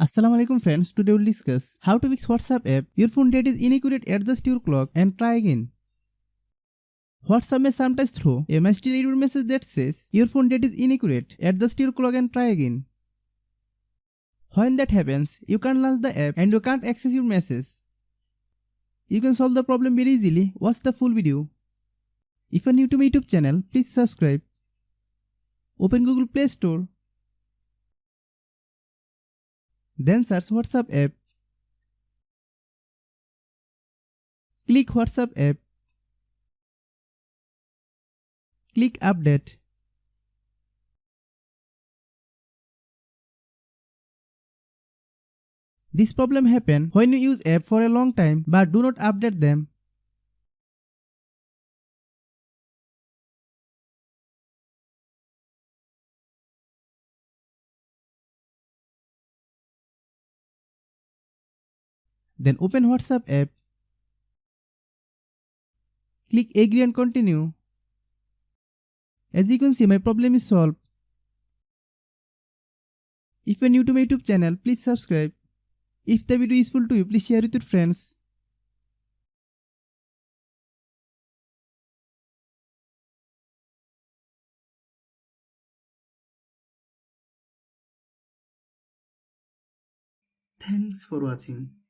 Assalamualaikum friends, today we'll discuss how to fix WhatsApp app. Your phone date is inaccurate, adjust your clock and try again. WhatsApp may sometimes throw a message error message that says your phone date is inaccurate, adjust your clock and try again. When that happens, you can't launch the app and you can't access your message. You can solve the problem very easily. Watch the full video. If you are new to my YouTube channel, please subscribe. Open Google Play Store. Then search WhatsApp app. Click WhatsApp app. Click Update. This problem happens when you use app for a long time but do not update them. Then open WhatsApp app. Click Agree and Continue. As you can see, my problem is solved. If you are new to my YouTube channel, please subscribe. If the video is useful to you, please share with your friends. Thanks for watching.